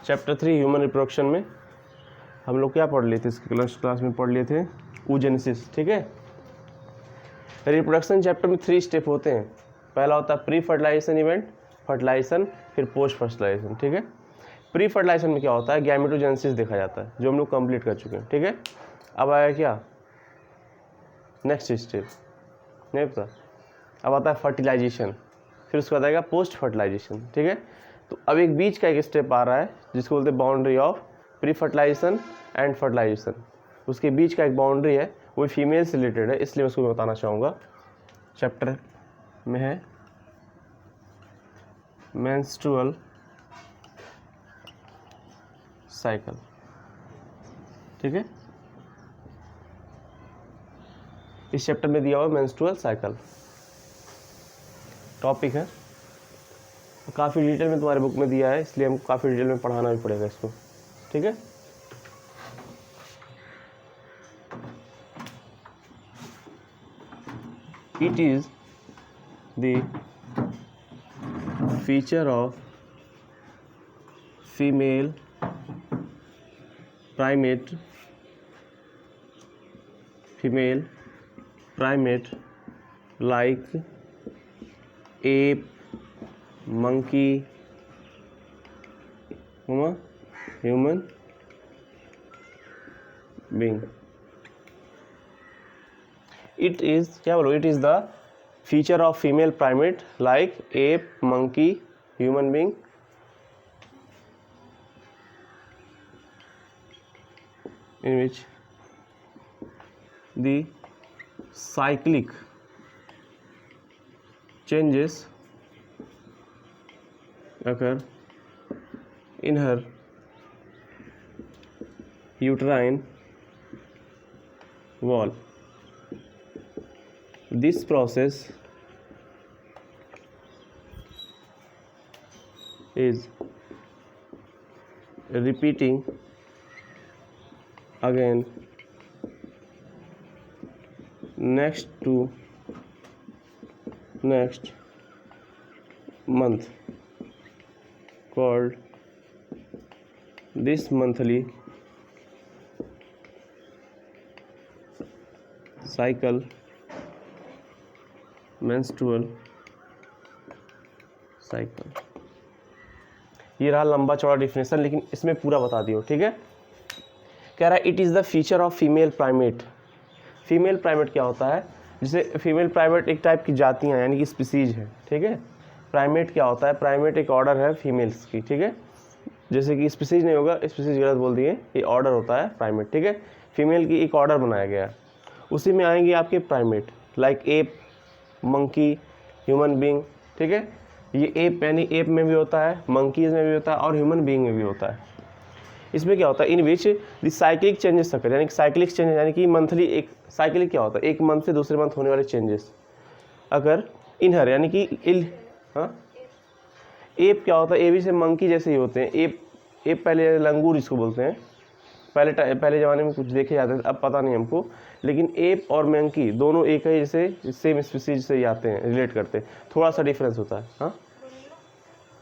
Chapter 3 human reproduction में हम लोग क्या पढ़ लिए थे, इसके क्लास में पढ़ लिए थे oogenesis। ठीक है, रिप्रोडक्शन चैप्टर में 3 स्टेप होते हैं। पहला होता है प्री फर्टिलाइजेशन इवेंट, फर्टिलाइजेशन, फिर पोस्ट फर्टिलाइजेशन। ठीक है, प्री फर्टिलाइजेशन में क्या होता है, गैमेटोजेनेसिस देखा जाता है, जो हम लोग कंप्लीट कर चुके हैं। ठीक है, अब आया क्या नेक्स्ट स्टेप, नहीं पता। अब आता है फर्टिलाइजेशन, फिर उसके बाद आएगा पोस्ट फर्टिलाइजेशन। ठीक है, तो अब एक बीच का एक स्टेप आ रहा है जिसको बोलते हैं boundary of pre fertilization and fertilization. उसके बीच का एक बाउंड्री है, वो फीमेल से रिलेटेड है, इसलिए मैं उसको बताना चाहूँगा। चैप्टर में है मेंस्ट्रुअल साइकिल। ठीक है, इस चैप्टर में दिया हुआ मेंस्ट्रुअल साइकिल टॉपिक है, काफ़ी डिटेल में तुम्हारे बुक में दिया है, इसलिए हमको काफ़ी डिटेल में पढ़ाना भी पड़ेगा इसको। ठीक है, it is the feature of female primate like ape, monkey, human being. It is क्या बोलो, it is the feature of female primate like ape, monkey, human being in which the cyclic changes occur in her uterine wall. This process is repeating again next month, called this monthly cycle menstrual cycle। ये रहा लंबा चौड़ा definition, लेकिन इसमें पूरा बता दियो। ठीक है, कह रहा है it is the feature of female primate. Female primate क्या होता है, जिसे फीमेल प्राइमेट एक टाइप की जातियाँ यानी कि स्पीसीज है। ठीक है, प्राइमेट क्या होता है, प्राइमेट एक ऑर्डर है फीमेल्स की। ठीक है, जैसे कि स्पीसीज नहीं होगा, स्पीसीज गलत बोल दिए, ये ऑर्डर होता है प्राइमेट। ठीक है, फीमेल की एक ऑर्डर बनाया गया है, उसी में आएंगे आपके primate like ape, monkey, human being. ठीक है, ये एप यानी एप में भी होता है, मंकीज में भी होता है और ह्यूमन बीइंग में भी होता है। इसमें क्या होता है, in which the cyclic changes occur, यानी कि साइक्लिक चेंजेस यानी कि मंथली, एक साइक्लिक क्या होता है, एक मंथ से दूसरे मंथ होने वाले चेंजेस अगर इन हर यानी कि एप क्या होता है, ए भी से मंकी जैसे ही होते हैं। एप पहले लंगूर इसको बोलते हैं, पहले ज़माने में कुछ देखे जाते थे, अब पता नहीं हमको, लेकिन एप और मंकी दोनों एक ही जैसे सेम स्पीसीज से ही आते हैं, रिलेट करते हैं, थोड़ा सा डिफरेंस होता है। हाँ,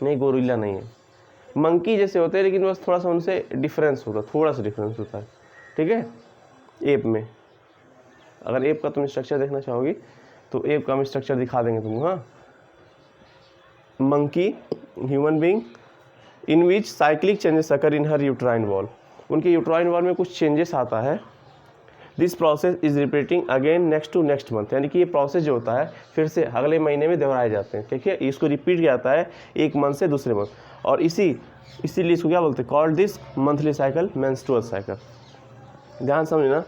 नहीं गोरिल्ला नहीं है, मंकी जैसे होते हैं, लेकिन बस थोड़ा सा उनसे डिफरेंस होता है, थोड़ा सा डिफरेंस होता है। ठीक है, एप में अगर एप का तुम स्ट्रक्चर देखना चाहोगी तो एप का हम स्ट्रक्चर दिखा देंगे तुमको। हाँ, मंकी, ह्यूमन बीइंग इन विच साइक्लिक चेंजेस अकर इन हर यूट्राइन वॉल, उनके यूट्राइन वॉल में कुछ चेंजेस आता है। This process is repeating again next month, यानी कि ये प्रोसेस जो होता है फिर से अगले महीने में दोहराए जाते हैं। ठीक है, इसको रिपीट किया जाता है एक मंथ से दूसरे मंथ, और इसीलिए इसको क्या बोलते हैं, called this monthly cycle menstrual cycle. ध्यान समझना,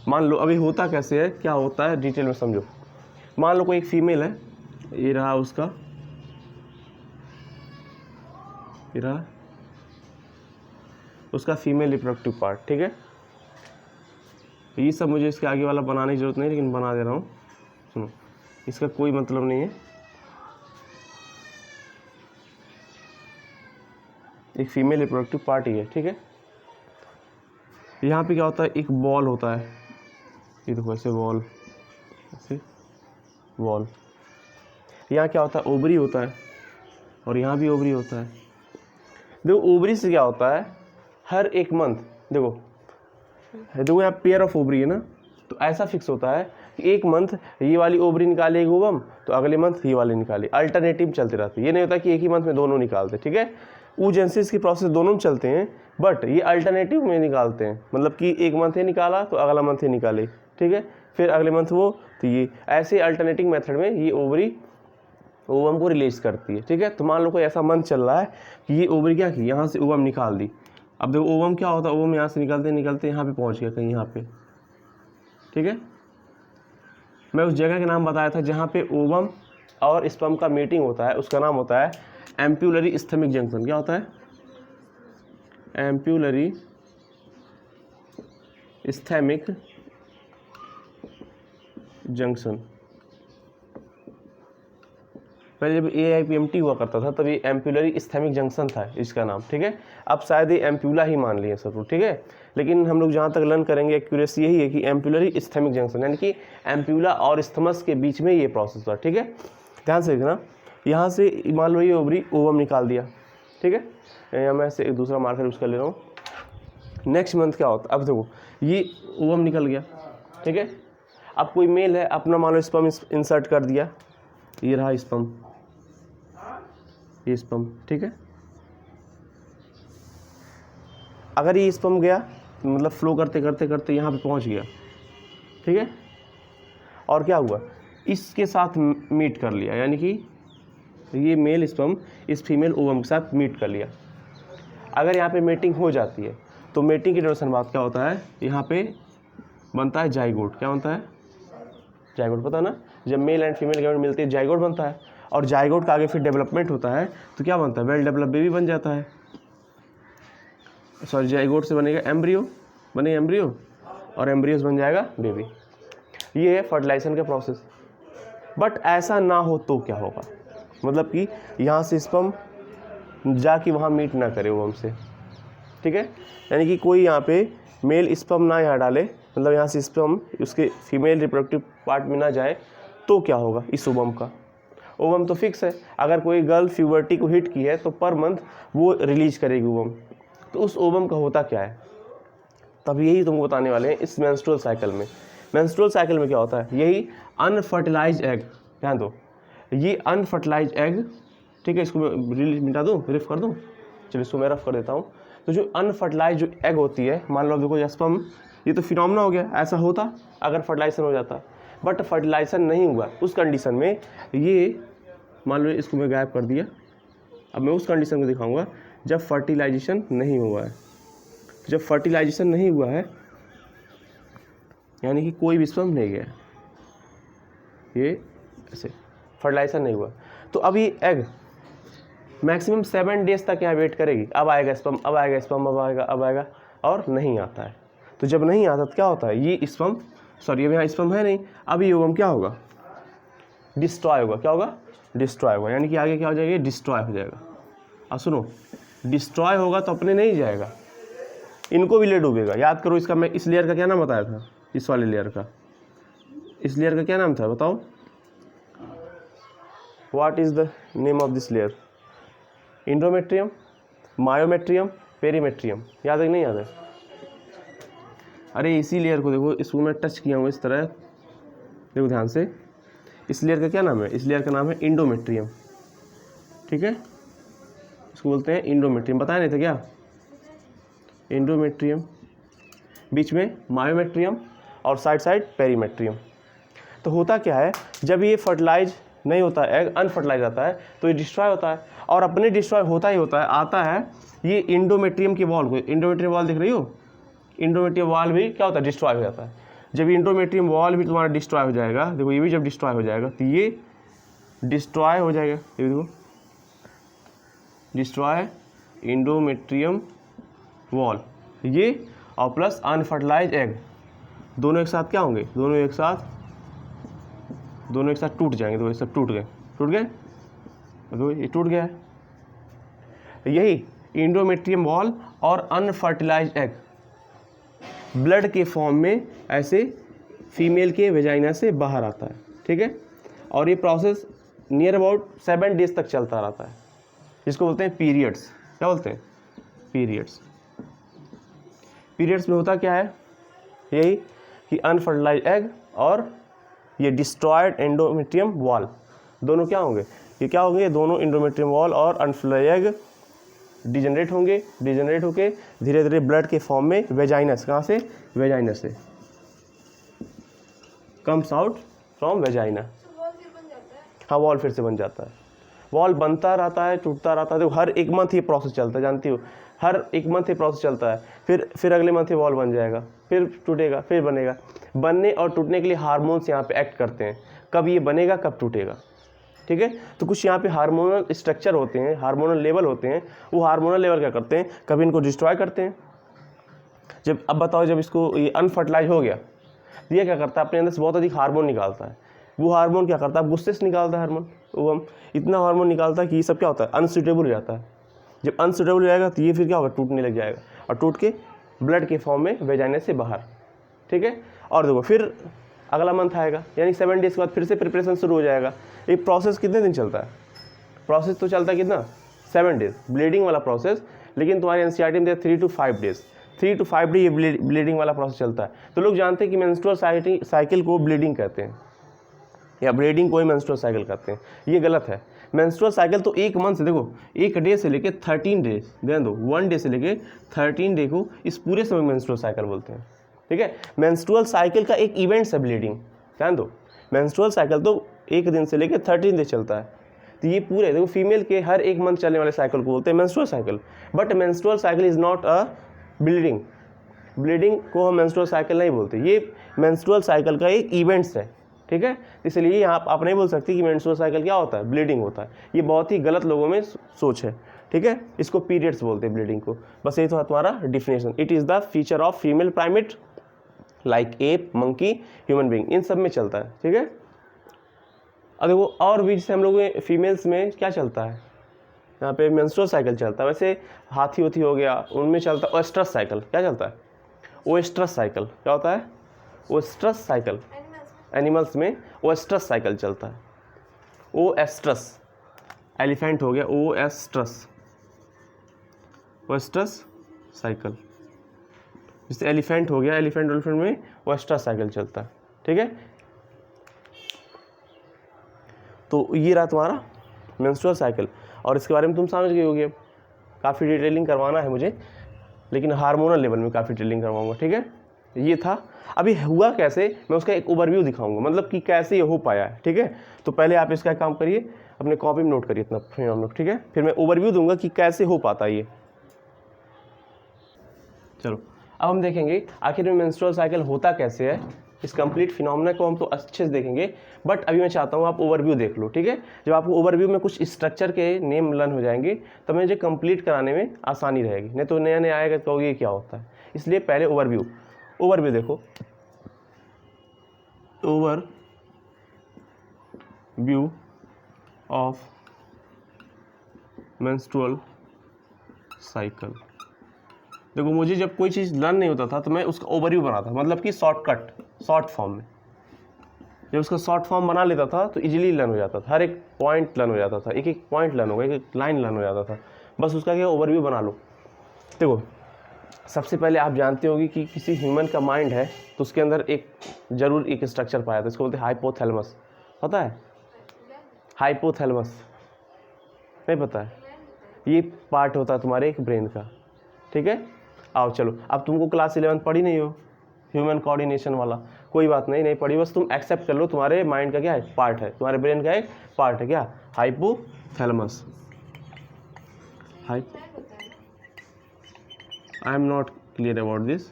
मान लो अभी होता कैसे है, क्या होता है डिटेल में समझो। मान लो कोई एक फीमेल है, ये रहा उसका, ये रहा उसका फीमेल रिप्रोडक्टिव पार्ट। ठीक है, ये सब मुझे इसके आगे वाला बनाने की जरूरत नहीं, लेकिन बना दे रहा हूँ। सुनो, इसका कोई मतलब नहीं है। एक फीमेल रिप्रोडक्टिव पार्ट ही है। ठीक है, यहाँ पे क्या होता है, एक बॉल होता है, ये देखो ऐसे बॉल, ऐसे बॉल। यहाँ क्या होता है, ओवरी होता है, और यहाँ भी ओवरी होता है। देखो ओवरी से क्या होता है, हर एक मंथ देखो यहाँ पेयर ऑफ ओवरी है ना, तो ऐसा फिक्स होता है कि एक मंथ ये वाली ओवरी निकालेगी ओवम, तो अगले मंथ ये वाली निकाले, अल्टरनेटिव चलते रहते हैं। ये नहीं होता कि एक ही मंथ में दोनों निकालते, ठीक है। oogenesis की प्रोसेस दोनों में चलते हैं, बट ये अल्टरनेटिव में निकालते हैं, मतलब कि एक मंथ ये निकाला तो अगला मंथ ये निकाले, ठीक है, फिर अगले मंथ वो, तो ये ऐसे अल्टरनेटिंग मेथड में ये ओवरी ओवम को रिलीज करती है, ठीक है। तो मान लो कोई ऐसा मंथ चल रहा है कि ये ओवरी क्या की, यहाँ से ओवम निकाल दी। अब देखो ओवम क्या होता है, ओवम यहाँ से निकलते निकलते यहाँ पे पहुँच गया, कहीं यहाँ पे, ठीक है। मैं उस जगह का नाम बताया था जहाँ पे ओवम और स्पर्म का मीटिंग होता है, उसका नाम होता है एम्प्यूलरी इस्थेमिक जंक्शन। क्या होता है, एम्प्यूलरी इस्थेमिक जंक्शन। पहले जब AIPMT हुआ करता था तब ये एम्प्यूलरी इस्थेमिक जंक्शन था इसका नाम, ठीक है। अब शायद ये एम्प्यूला ही मान लिए सब, ठीक है। लेकिन हम लोग जहाँ तक लर्न करेंगे एक्यूरेसी यही है कि एम्प्यूलरी इस्थेमिक जंक्शन, यानी कि एम्प्यूला और इस्थमस के बीच में ये प्रोसेस हुआ, ठीक है। ध्यान से देखना, यहाँ से मान लो ये ओवरी ओवम निकाल दिया, ठीक है। या मैं से एक दूसरा मार्कर यूज़ कर ले रहा हूँ। नेक्स्ट मंथ क्या होता है, अब देखो ये ओवम निकल गया, ठीक है। अब कोई मेल है, अपना मान लो स्पर्म इंसर्ट कर दिया, ये रहा स्पर्म, ये स्पर्म, ठीक है। अगर ये स्पर्म गया मतलब फ्लो करते करते करते यहाँ पे पहुँच गया, ठीक है। और क्या हुआ, इसके साथ मीट कर लिया, यानी कि ये मेल स्पर्म इस फीमेल ओवम के साथ मीट कर लिया। अगर यहाँ पे मीटिंग हो जाती है तो मीटिंग की ड्यूरेशन बाद क्या होता है, यहाँ पे बनता है जाइगोट। क्या बनता है, जाइगोट, पता ना, जब मेल एंड फीमेल गैमेट मिलती है जाइगोट बनता है, और जाइगोट का आगे फिर डेवलपमेंट होता है तो क्या बनता है, वेल डेवलप बेबी बन जाता है। सॉरी, जाइगोट से बनेगा एम्ब्रियो, बनेगा एम्ब्रियो, और एम्ब्रियो से बन जाएगा बेबी। ये है फर्टिलाइजेशन का प्रोसेस। बट ऐसा ना हो तो क्या होगा, मतलब कि यहाँ से स्पर्म जाके वहाँ मीट ना करे ओवम से, ठीक है। यानी कि कोई यहाँ पे मेल स्पर्म ना यहाँ डाले, मतलब यहाँ से स्पर्म उसके फीमेल रिप्रोडक्टिव पार्ट में ना जाए, तो क्या होगा इस ओवम का। ओवम तो फिक्स है, अगर कोई गर्ल प्यूबर्टी को हिट की है तो पर मंथ वो रिलीज करेगी ओवम। तो उस ओवम का होता क्या है, तब यही तुमको बताने वाले हैं इस मेंस्ट्रुअल साइकिल में। मेंस्ट्रुअल साइकिल में क्या होता है, यही अनफर्टिलाइज्ड एग, ध्यान दो, ये अनफर्टिलाइज्ड एग, ठीक है। इसको मैं मिटा दूँ, रिफ कर दूँ, चलिए इसको मैं रफ कर देता हूँ। तो जो अनफर्टिलाइज जो एग होती है, मान लो देखो स्पर्म, ये तो फिनोमेना हो गया, ऐसा होता अगर फर्टिलाइजेशन हो जाता, बट फर्टिलाइजेशन नहीं हुआ। उस कंडीशन में ये मान लो इसको मैं गायब कर दिया। अब मैं उस कंडीशन को दिखाऊंगा जब फर्टिलाइजेशन नहीं हुआ है। जब फर्टिलाइजेशन नहीं हुआ है यानी कि कोई भी स्पर्म नहीं गया, ये ऐसे फर्टिलाइजेशन नहीं हुआ, तो अब ये एग मैक्सिमम 7 डेज तक यहाँ वेट करेगी। अब आएगा स्पर्म, अब आएगा स्पर्म, अब आएगा, अब आएगा, और नहीं आता है। तो जब नहीं आता तो क्या होता है, ये स्पर्म, सॉरी अब यहाँ स्पर्म है नहीं, अब ये ओवम क्या होगा, डिस्ट्रॉय होगा। क्या होगा, डिस्ट्रॉय होगा, यानी कि आगे क्या हो जाएगा, डिस्ट्रॉय हो जाएगा। अब सुनो, डिस्ट्रॉय होगा तो अपने नहीं जाएगा, इनको भी ले डूबेगा। याद करो इसका, मैं इस लेयर का क्या नाम बताया था, इस वाले लेयर का, इस लेयर का क्या नाम था बताओ, what is the name of this layer, endometrium, myometrium, perimetrium, याद है कि नहीं याद है। अरे इसी लेयर को देखो, इसको मैं टच किया हूँ इस तरह, देखो ध्यान से, इस लेयर का क्या नाम है, इस लेयर का नाम है इंडोमेट्रियम, ठीक है। इसको बोलते हैं इंडोमेट्रियम, बताया नहीं था क्या, इंडोमेट्रियम, बीच में मायोमेट्रियम और साइड साइड पेरीमेट्रियम। तो होता क्या है, जब ये फर्टिलाइज नहीं होता है, एग अनफर्टिलाइज आता है, तो ये डिस्ट्रॉय होता है, और अपने डिस्ट्रॉय होता ही होता है, आता है ये इंडोमेट्रियम की वॉल को, इंडोमेट्रियम वॉल दिख रही हो, इंडोमेट्रियम वॉल भी क्या होता है, डिस्ट्रॉय हो जाता है। जब इंडोमेट्रियम वॉल भी तुम्हारा डिस्ट्रॉय हो जाएगा, देखो ये भी जब डिस्ट्रॉय हो जाएगा तो ये डिस्ट्रॉय हो जाएगा, ये देखो डिस्ट्रॉय इंडोमेट्रियम वॉल, ये और प्लस अनफर्टिलाइज एग, दोनों एक साथ क्या होंगे, दोनों एक साथ टूट जाएंगे, दोनों एक साथ टूट गए, देखो ये टूट गया है। यही इंडोमेट्रियम वॉल और अनफर्टिलाइज एग ब्लड के फॉर्म में ऐसे फीमेल के वेजाइना से बाहर आता है, ठीक है। और ये प्रोसेस नियर अबाउट 7 डेज तक चलता रहता है, जिसको बोलते हैं पीरियड्स। क्या बोलते हैं, पीरियड्स। पीरियड्स में होता क्या है, यही कि अनफर्टिलाइज एग और ये डिस्ट्रॉयड एंडोमेट्रियम वॉल दोनों क्या होंगे, ये क्या होंगे, दोनों एंडोमेट्रियम वॉल और अनफर्टिलाइज एग डिजनरेट होंगे, डिजनरेट होके धीरे धीरे ब्लड के फॉर्म में वेजाइनस, कहाँ से, वेजाइनस से कम्स आउट फ्रॉम वेजाइना। हाँ वॉल फिर से बन जाता है, वॉल बनता रहता है, टूटता रहता है। देखो हर एक मंथ ये प्रोसेस चलता है, जानती हो, हर एक मंथ ये प्रोसेस चलता है। फिर अगले मंथ ये वॉल बन जाएगा, फिर टूटेगा, फिर बनेगा। बनने और टूटने के लिए हार्मोन्स यहाँ पे एक्ट करते हैं, कब ये बनेगा कब टूटेगा, ठीक है। तो कुछ यहाँ पे हार्मोनल स्ट्रक्चर होते हैं, हार्मोनल लेवल होते हैं, वो हार्मोनल लेवल क्या करते हैं, कभी इनको डिस्ट्रॉय करते हैं। जब अब बताओ, जब इसको ये अनफर्टिलाइज हो गया, ये क्या करता है, अपने अंदर से बहुत अधिक हार्मोन निकालता है। वो हार्मोन क्या करता है, गुस्से से निकालता है हार्मोन, वो हम इतना हार्मोन निकालता है कि ये सब क्या होता है, अनसूटेबल हो जाता है। जब अनसूटेबल हो जाएगा तो ये फिर क्या होगा, टूटने लग जाएगा, और टूट के ब्लड के फॉर्म में वेजाइना से बाहर, ठीक है। और देखो फिर अगला मंथ आएगा, यानी 7 डेज के बाद फिर से प्रिपरेशन शुरू हो जाएगा। ये प्रोसेस कितने दिन चलता है, प्रोसेस तो चलता है कितना, 7 डेज ब्लीडिंग वाला प्रोसेस। लेकिन तुम्हारे एनसीईआरटी में 3 to 5 डेज, 3 to 5 डे ये ब्लीडिंग वाला प्रोसेस चलता है। तो लोग जानते हैं कि मेंस्ट्रुअल साइकिल को ब्लीडिंग कहते हैं, या ब्लीडिंग को ही मेंस्ट्रुअल साइकिल कहते हैं, ये गलत है। मेंस्ट्रुअल साइकिल तो एक मंथ से, देखो एक डे से लेके 13 डेज, ध्यान दो, 1 डे से लेके 13 डे को इस पूरे समय मेंस्ट्रुअल साइकिल बोलते हैं, ठीक है। मेंस्ट्रुअल साइकिल का एक इवेंट्स है ब्लीडिंग, ध्यान दो। मेंस्ट्रुअल साइकिल तो एक दिन से लेके 13 डे चलता है, तो ये पूरे देखो फीमेल के हर एक मंथ चलने वाले साइकिल को बोलते हैं menstrual cycle. But menstrual cycle is not a bleeding, bleeding को हम मेंस्ट्रुअल साइकिल नहीं बोलते, ये मेंस्ट्रुअल साइकिल का एक इवेंट्स है, ठीक है। इसलिए यहाँ आप नहीं बोल सकते कि मेंस्ट्रुअल साइकिल क्या होता है, ब्लीडिंग होता है। ये बहुत ही गलत लोगों में सोच है, ठीक है। इसको पीरियड्स बोलते हैं ब्लीडिंग को। बस ये तो तुम्हारा definition. It is the feature of female primate like ape, monkey, human being, इन सब में चलता है, ठीक है। अब देखो और भी जैसे हम लोग फीमेल्स में क्या चलता है, यहाँ पे मेंस्ट्रुअल साइकिल चलता है। वैसे हाथी होती हो गया, उनमें चलता है ओएस्ट्रस साइकिल। क्या चलता है, ओएस्ट्रस साइकिल। क्या होता है, ओएस्ट्रस साइकिल। एनिमल्स में ओएस्ट्रस साइकिल चलता है। ओएस्ट्रस, एलिफेंट हो गया, ओएस्ट्रस, ओएस्ट्रस साइकिल। जैसे एलिफेंट हो गया, एलिफेंट में ओएस्ट्रस साइकिल चलता है, ठीक है। तो ये रहा तुम्हारा मेंस्ट्रुअल साइकिल, और इसके बारे में तुम समझ गए होगे। काफ़ी डिटेलिंग करवाना है मुझे, लेकिन हार्मोनल लेवल में काफ़ी डिटेलिंग करवाऊंगा, ठीक है। ये था। अभी हुआ कैसे, मैं उसका एक ओवरव्यू दिखाऊंगा, मतलब कि कैसे ये हो पाया है, ठीक है। तो पहले आप इसका काम करिए, अपने कॉपी में नोट करिए इतना फिनोमेना, ठीक है। फिर मैं ओवरव्यू दूंगा कि कैसे हो पाता है ये। चलो अब हम देखेंगे आखिर में मेंस्ट्रुअल साइकिल होता कैसे है। इस कंप्लीट फिनोमेना को हम तो अच्छे से देखेंगे, बट अभी मैं चाहता हूँ आप ओवरव्यू देख लो, ठीक है। जब आपको ओवरव्यू में कुछ स्ट्रक्चर के नेम लर्न हो जाएंगे तब मुझे कंप्लीट कराने में आसानी रहेगी, नहीं तो नया नया आएगा तो कहोगे ये क्या होता है। इसलिए पहले ओवरव्यू देखो। Overview of menstrual cycle. देखो मुझे जब कोई चीज़ लर्न नहीं होता था तो मैं उसका ओवरव्यू बनाता, मतलब कि शॉर्टकट, शॉर्ट फॉर्म में। जब उसका शॉर्ट फॉर्म बना लेता था तो इजीली लर्न हो जाता था, हर एक पॉइंट लर्न हो जाता था, एक एक पॉइंट लर्न होगा, एक एक लाइन लर्न हो जाता था। बस उसका क्या ओवरव्यू बना लो। देखो सबसे पहले आप जानते होगी कि किसी ह्यूमन का माइंड है तो उसके अंदर एक जरूर एक स्ट्रक्चर पाया था, इसको बोलते हैं हाइपोथैलेमस। पता है हाइपोथैलेमस? नहीं पता है? ये पार्ट होता है तुम्हारे एक ब्रेन का, ठीक है। आओ चलो, अब तुमको क्लास 11 पढ़ी नहीं हो ह्यूमन कोऑर्डिनेशन वाला, कोई बात नहीं, नहीं पढ़ी, बस तुम एक्सेप्ट कर लो तुम्हारे माइंड का क्या है, पार्ट है, तुम्हारे ब्रेन का एक पार्ट है, क्या, hypothalamus. I am not clear about this.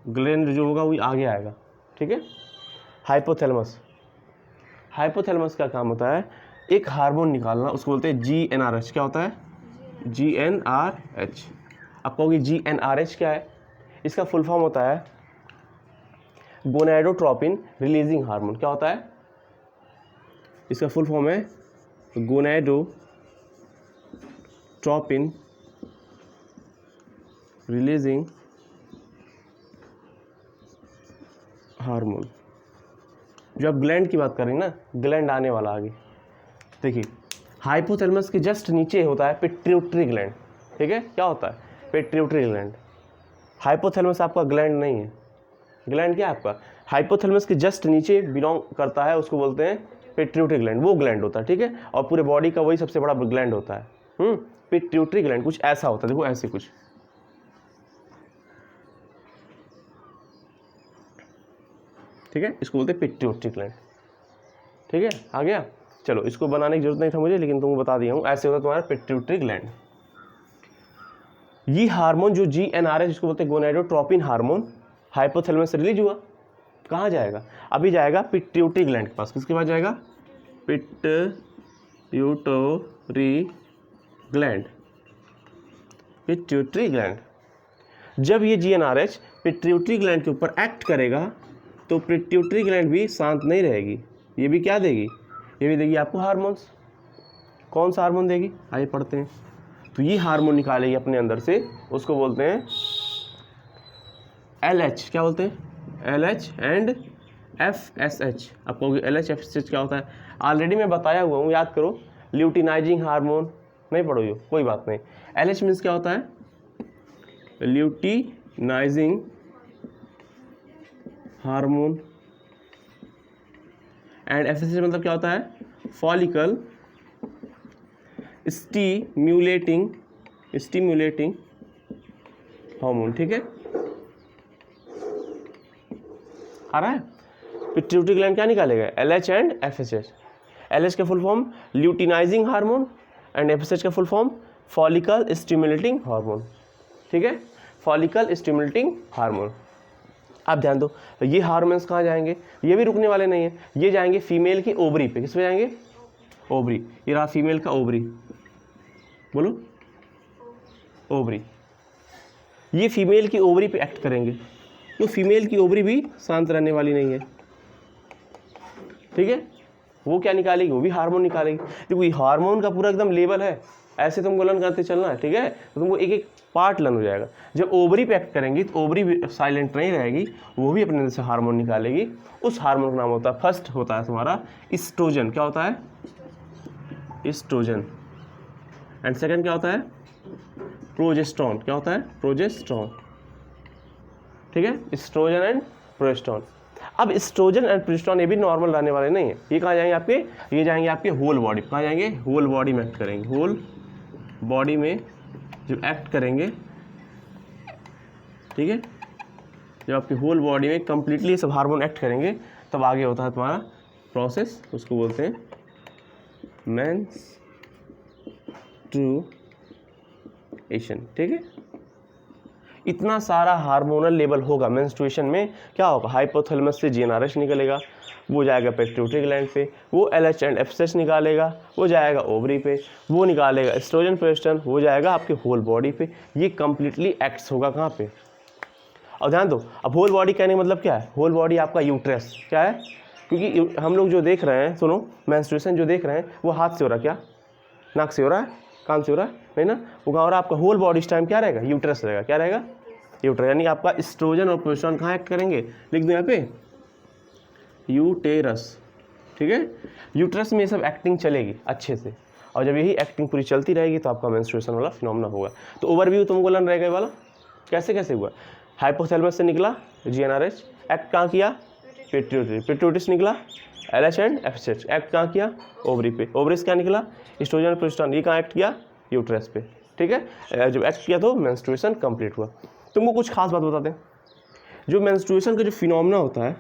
Gland जो होगा वो आगे आएगा, ठीक है। हाइपोथैलेमस का काम होता है एक हार्मोन निकालना, उसको बोलते हैं GnRH। क्या होता है? GnRH। आप कहोगे GnRH क्या है? इसका फुल फॉर्म होता है गोनाडोट्रोपिन रिलीजिंग हार्मोन। क्या होता है? इसका फुल फॉर्म है गोनाडोट्रोपिन रिलीजिंग हार्मोन। जो आप ग्लैंड की बात करेंगे ना, ग्लैंड आने वाला आगे, देखिए हाइपोथैलेमस के जस्ट नीचे होता है पिट्यूटरी ग्लैंड। ठीक है, क्या होता है? Pituitary gland. हाइपोथैलेमस आपका ग्लैंड नहीं है। ग्लैंड क्या है आपका? हाइपोथैलेमस के जस्ट नीचे बिलोंग करता है, उसको बोलते हैं पिट्यूटरी ग्लैंड, वो ग्लैंड होता है, ठीक है। और पूरे बॉडी का वही सबसे बड़ा ग्लैंड होता है। पिट्यूटरी ग्लैंड कुछ ऐसा होता है, देखो ऐसे कुछ, ठीक है, इसको बोलते हैं पिट्यूटरी ग्लैंड। ठीक है, आ गया। चलो, इसको बनाने की जरूरत नहीं था मुझे, लेकिन तुमको बता दिया हूँ, ऐसे होता है तुम्हारा पिट्यूटरी ग्लैंड। ये हार्मोन जो GnRH, इसको बोलते हैं गोनाडोट्रोपिन हार्मोन, हाइपोथैलेमस से रिलीज हुआ, कहाँ जाएगा? अभी जाएगा पिट्यूटरी ग्लैंड के पास। किसके पास जाएगा? Pituitary gland. Pituitary gland. जब ये GnRH पिट्यूटरी ग्लैंड के ऊपर एक्ट करेगा तो पिट्यूटरी ग्लैंड भी शांत नहीं रहेगी, ये भी क्या देगी? ये भी देगी आपको हार्मोन्स। कौन सा हार्मोन देगी? आइए पढ़ते हैं। तो ये हार्मोन निकालेगी अपने अंदर से, उसको बोलते हैं LH। क्या बोलते हैं? LH and FSH। आपको LH FSH क्या होता है? ऑलरेडी मैं बताया हुआ हूँ, याद करो। ल्यूटिनाइजिंग हार्मोन, नहीं पढ़ोगे कोई बात नहीं। LH मीन्स क्या होता है? Luteinizing hormone. एंड FSH मतलब क्या होता है? Follicle stimulating hormone. ठीक है, आ रहा है? पिट्यूटरी ग्लैंड क्या निकालेगा? LH and FSH। LH का full form luteinizing hormone and FSH का full form follicle stimulating hormone. ठीक है, फॉलिकल स्टिम्युलेटिंग हार्मोन। आप ध्यान दो, ये हार्मोन्स कहाँ जाएंगे? ये भी रुकने वाले नहीं है, ये जाएंगे फीमेल की ओवरी पे। किस पे जाएंगे? ओवरी। ये रहा फीमेल का ओवरी, बोलो ओवरी। ये फीमेल की ओवरी पे एक्ट करेंगे, तो फीमेल की ओवरी भी शांत रहने वाली नहीं है। ठीक है, वो क्या निकालेगी? वो भी हार्मोन निकालेगी। देखो, ये हार्मोन का पूरा एकदम लेवल है, ऐसे तुमको लर्न करते चलना है। ठीक है, तो तुमको एक एक पार्ट लर्न हो जाएगा। जब ओवरी पे एक्ट करेंगी तो ओवरी भी साइलेंट नहीं रहेगी, वो भी अपने अंदर से हार्मोन निकालेगी। उस हार्मोन का नाम होता है, फर्स्ट होता है तुम्हारा एस्ट्रोजन। क्या होता है? एस्ट्रोजन। एंड सेकंड क्या होता है? प्रोजेस्टेरोन। क्या होता है? प्रोजेस्टेरोन। ठीक है, एस्ट्रोजन एंड प्रोजेस्टेरोन। अब एस्ट्रोजन एंड प्रोजेस्टेरोन ये भी नॉर्मल रहने वाले नहीं है। ये कहाँ जाएंगे आपके? ये जाएंगे आपके होल बॉडी। कहाँ जाएंगे? होल बॉडी में एक्ट करेंगे। होल बॉडी में जब एक्ट करेंगे, ठीक है, जब आपकी होल बॉडी में कंप्लीटली सब हार्मोन एक्ट करेंगे, तब आगे होता है तुम्हारा प्रोसेस, उसको बोलते हैं मेंस्ट्रुएशन। ठीक है, इतना सारा हार्मोनल लेवल होगा मेंस्ट्रुएशन में। क्या होगा? हाइपोथैलेमस से GnRH निकलेगा, वो जाएगा पिट्यूटरी ग्लैंड पे, वो LH एंड FSH निकालेगा, वो जाएगा ओवरी पे, वो निकालेगा एस्ट्रोजन प्रोजेस्टेरोन, वो जाएगा आपके होल बॉडी पे। ये कंप्लीटली एक्ट्स होगा कहाँ पे? और ध्यान दो, अब होल बॉडी कहने का मतलब क्या है? होल बॉडी आपका यूट्रस। क्या है? क्योंकि हम लोग जो देख रहे हैं, सुनो, मेंस्ट्रुएशन जो देख रहे हैं वो हाथ से हो रहा है, क्या नाक से हो रहा है, कान से हो रहा है? नहीं ना, वो कहाँ हो रहा है? आपका होल बॉडी इस टाइम क्या रहेगा? यूट्रस रहेगा। क्या रहेगा? यूट्रस। यानी आपका एस्ट्रोजन और प्रोजेस्टेरोन कहाँ एक्ट करेंगे? लिख दो यहाँ पे, यूटेरस। ठीक है, यूट्रस में ये सब एक्टिंग चलेगी अच्छे से, और जब यही एक्टिंग पूरी चलती रहेगी तो आपका मेंस्ट्रुएशन वाला फिनोमेना होगा। तो ओवरव्यू तुमको लर्न रहेगा ये वाला, कैसे कैसे हुआ। हाइपोथैलेमस से निकला GnRH, एक्ट कहाँ किया? पिट्यूटरी। पिट्यूटरी से निकला LH एंड FSH, एक्ट कहाँ किया? ओवरी पे। ओवरी से क्या निकला? एस्ट्रोजन प्रोजेस्टेरोन, ये कहाँ एक्ट किया? यूट्रस पे। ठीक है, जब एक्ट किया तो मेंस्ट्रुएशन कंप्लीट हुआ। तुमको कुछ खास बात बता दें, जो मेंस्ट्रुएशन का जो फिनोमेना होता है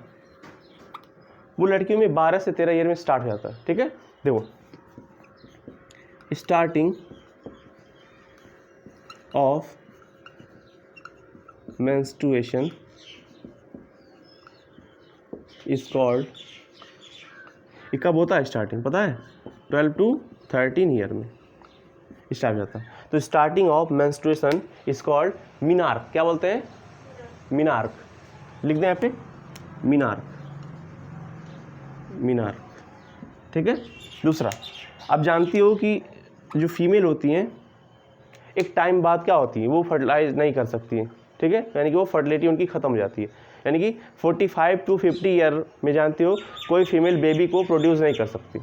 वो लड़कियों में 12 से 13 ईयर में स्टार्ट हो जाता है। ठीक है, देखो, starting of menstruation is called, ये कब होता है स्टार्टिंग? पता है? 12 to 13 ईयर में स्टार्ट हो जाता है। तो starting of menstruation is called menarche. क्या बोलते हैं? मीनार्क। लिख दें यहाँ पे, मीनार्क। मीनार्क। ठीक है, दूसरा, आप जानती हो कि जो फीमेल होती हैं एक टाइम बाद क्या होती है? वो फर्टिलाइज नहीं कर सकती है। ठीक है, यानी कि वो फर्टिलिटी उनकी ख़त्म हो जाती है। यानी कि 45 to 50 ईयर में जानते हो कोई फीमेल बेबी को प्रोड्यूस नहीं कर सकती,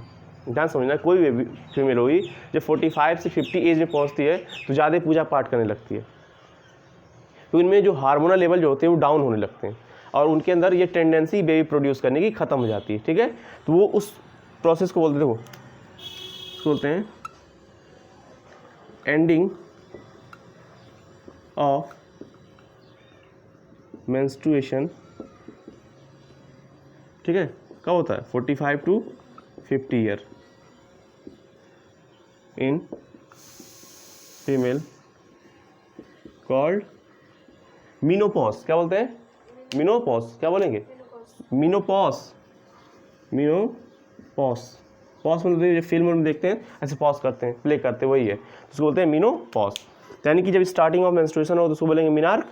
ध्यान समझना, कोई भी फीमेल होगी जब 45 से 50 एज में पहुंचती है तो ज़्यादा पूजा पाठ करने लगती है, तो इनमें जो हार्मोनल लेवल जो होते हैं वो डाउन होने लगते हैं और उनके अंदर ये टेंडेंसी बेबी प्रोड्यूस करने की ख़त्म हो जाती है। ठीक है, तो वो उस प्रोसेस को बोलते थे, वो बोलते हैं एंडिंग ऑफ मेंस्ट्रुएशन। ठीक है, कब होता है? 45 to 50 year in female called menopause. क्या बोलते हैं? मीनोपॉज। क्या बोलेंगे? मीनोपॉज। मीनोपॉज, पॉज मतलब फिल्म में देखते हैं ऐसे पॉज करते हैं, प्ले करते हैं, वही है, तो उसको बोलते हैं मीनोपॉज। यानी कि जब स्टार्टिंग ऑफ मेंस्ट्रुएशन हो तो उसको बोलेंगे मीनार्क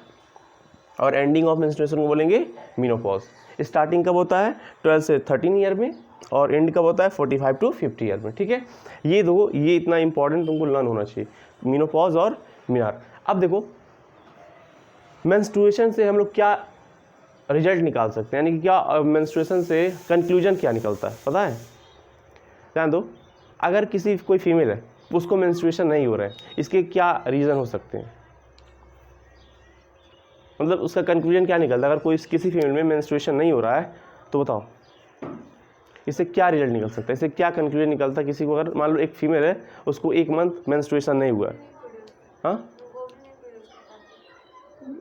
और एंडिंग ऑफ मेंस्ट्रुएशन को बोलेंगे मीनोपॉज। स्टार्टिंग कब होता है? 12 से 13 ईयर में और एंड कब होता है? 45 to 50 ईयर में। ठीक है, ये दो, ये इतना इंपॉर्टेंट तुमको लर्न होना चाहिए, मीनोपॉज और मीनार्क। अब देखो मेंस्ट्रुएशन से हम लोग क्या रिजल्ट निकाल सकते हैं, यानी कि क्या मेंस्ट्रुएशन से कंक्लूजन क्या निकलता है, पता है? ध्यान दो, अगर कोई फीमेल है उसको मेंस्ट्रुएशन नहीं हो रहा है, इसके क्या रीज़न हो सकते हैं, मतलब उसका कंक्लूजन क्या निकलता है? अगर कोई किसी फीमेल में मेंस्ट्रुएशन नहीं हो रहा है तो बताओ इससे क्या रिजल्ट निकल सकता है, इससे क्या कंक्लूजन निकलता है? किसी को अगर मान लो एक फीमेल है उसको 1 मंथ मेंस्ट्रुएशन नहीं हुआ है, हाँ,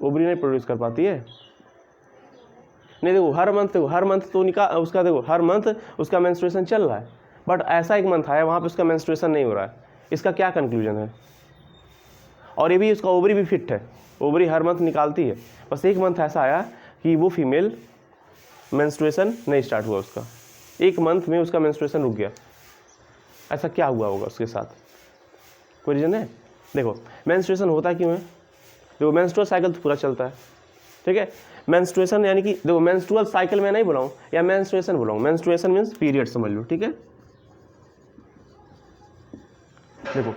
ओवरी नहीं प्रोड्यूस कर पाती है। नहीं देखो, हर मंथ तो उसका देखो हर मंथ उसका मेंस्ट्रुएशन चल रहा है, बट ऐसा एक मंथ आया वहाँ पे उसका मेंस्ट्रुएशन नहीं हो रहा है, इसका क्या कंक्लूजन है? और ये भी उसका ओवरी भी फिट है, ओवरी हर मंथ निकालती है, बस एक मंथ ऐसा आया कि वो फीमेल मेंस्ट्रुएशन नहीं स्टार्ट हुआ, उसका 1 मंथ में उसका मेंस्ट्रुएशन रुक गया। ऐसा क्या हुआ होगा उसके साथ? कोई रीज़न है? देखो मेंस्ट्रुएशन होता क्यों है? देखो मेंस्ट्रुअल साइकिल तो पूरा चलता है, ठीक है। मेंस्ट्रुएशन यानी कि देखो मेंस्ट्रुअल साइकिल में नहीं बुलाऊं या मेंस्ट्रुएशन बुलाऊं, मेंस्ट्रुएशन मीन्स पीरियड समझ लो, ठीक है। देखो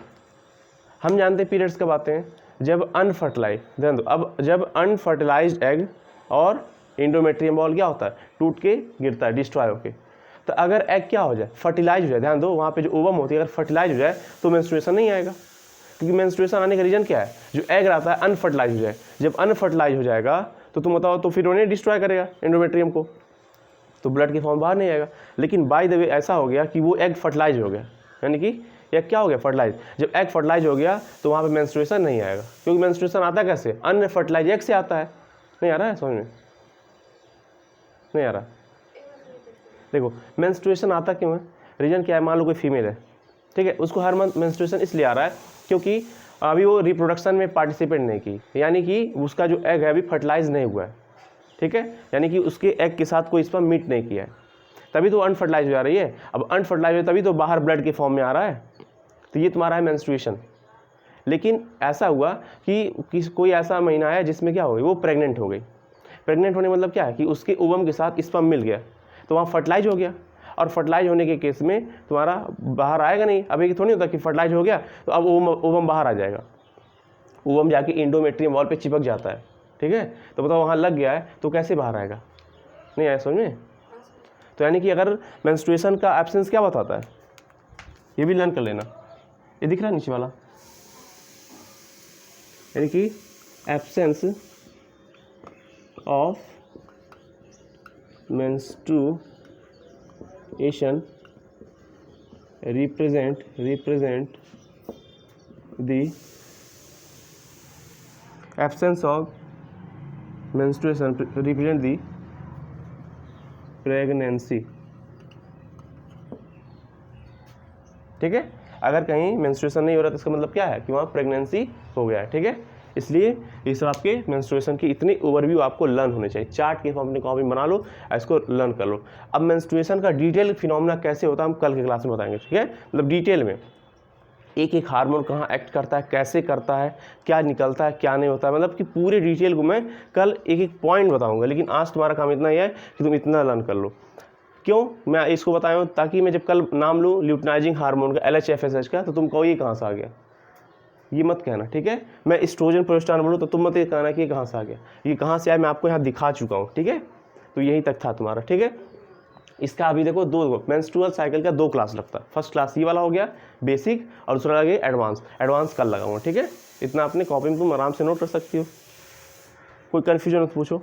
हम जानते हैं पीरियड्स कब आते हैं? जब अनफर्टिलाइज, ध्यान दो, अब जब अनफर्टिलाइज्ड एग और इंडोमेट्रियम बॉल क्या होता है? टूट के गिरता है, डिस्ट्रॉय होके। तो अगर एग क्या हो जाए? फर्टिलाइज हो जाए, ध्यान दो वहाँ पे जो ओवम होती है अगर फर्टिलाइज हो जाए तो मेंस्ट्रुएशन नहीं आएगा, क्योंकि मेंस्ट्रुएशन आने का रीजन क्या है? जो एग रहता है अनफर्टिलाइज हो जाए। जब अनफर्टिलाइज हो जाएगा तो तुम बताओ, तो फिर उन्हें डिस्ट्रॉय करेगा इंडोमेट्रियम को, तो ब्लड के फॉर्म बाहर नहीं आएगा। लेकिन बाय द वे ऐसा हो गया कि वो एग फर्टिलाइज हो गया, यानी कि एग क्या हो गया? फर्टिलाइज। जब एग फर्टिलाइज हो गया तो वहाँ पे मेंस्ट्रुएशन नहीं आएगा, क्योंकि मेंस्ट्रुएशन आता कैसे? अनफर्टिलाइज एग से आता है। नहीं आ रहा है समझ में? नहीं आ रहा? देखो मेंस्ट्रुएशन आता क्यों है? रीजन क्या है? मान लो कोई फीमेल है, ठीक है, उसको हर मंथ मेंस्ट्रुएशन इसलिए आ रहा है क्योंकि अभी वो रिप्रोडक्शन में पार्टिसिपेट नहीं की, यानी कि उसका जो एग है अभी फर्टिलाइज नहीं हुआ है, ठीक है, यानी कि उसके एग के साथ कोई स्पर्म मीट नहीं किया है, तभी तो अनफर्टिलाइज हो जा रही है। अब अनफर्टिलाइज हो तभी तो बाहर ब्लड के फॉर्म में आ रहा है, तो ये तुम्हारा है मेंस्ट्रुएशन। लेकिन ऐसा हुआ कि कोई ऐसा महीना है जिसमें क्या हो गई? वो प्रेग्नेंट हो गई। प्रेग्नेंट होने मतलब क्या है? कि उसके ओवम के साथ स्पर्म मिल गया, तो वहाँ फर्टिलाइज हो गया, और फर्टिलाइज होने के केस में तुम्हारा बाहर आएगा नहीं। अब ये थोड़ी होता कि फर्टिलाइज हो गया तो अब ओवम बाहर आ जाएगा, ओवम जाके इंडोमेट्रियम वॉल पे चिपक जाता है, ठीक है, तो बताओ वहाँ लग गया है तो कैसे बाहर आएगा? नहीं आया समझ में? तो यानी कि अगर मेंस्ट्रुएशन का एब्सेंस क्या बताता है, ये भी लर्न कर लेना। ये दिख रहा है नीचे वाला, यानी कि absence of menstruation represent the absence of menstruation represent the pregnancy, ठीक है। अगर कहीं मेंस्ट्रुएशन नहीं हो रहा तो इसका मतलब क्या है? कि वहाँ प्रेगनेंसी हो गया है, ठीक है। इसलिए ये सब आपके मेंस्ट्रुएशन की इतनी ओवरव्यू आपको लर्न होने चाहिए, चार्ट के फॉर्म में कॉपी बना लो, इसको लर्न कर लो। अब मेंस्ट्रुएशन का डिटेल फिनोमेना कैसे होता है हम कल की क्लास में बताएंगे, ठीक है, मतलब डिटेल में एक एक हार्मोन कहाँ एक्ट करता है, कैसे करता है, क्या निकलता है, क्या नहीं होता है, मतलब कि पूरे डिटेल को मैं कल एक एक पॉइंट बताऊँगा। लेकिन आज तुम्हारा काम इतना ही है कि तुम इतना लर्न कर लो। क्यों मैं इसको बताया? ताकि मैं जब कल नाम लूँ ल्यूटिनाइजिंग हार्मोन का LHFSH का तो तुम कहो ये कहाँ से आ गया, ये मत कहना, ठीक है। मैं एस्ट्रोजन प्रोजेस्टेरोन बोलूँ तो तुम मत ये कहना कि ये कहाँ से आ गया, ये कहाँ से आया, मैं आपको यहाँ दिखा चुका हूँ, ठीक है। तो यही तक था तुम्हारा, ठीक है। इसका अभी देखो दो मेंस्ट्रुअल साइकिल का 2 क्लास लगता है। फर्स्ट क्लास ये वाला हो गया बेसिक, और दूसरा लगे एडवांस। एडवांस कल लगाऊंगा, ठीक है। इतना अपने कॉपी में तुम आराम से नोट कर सकती हो, कोई कन्फ्यूजन मत पूछो।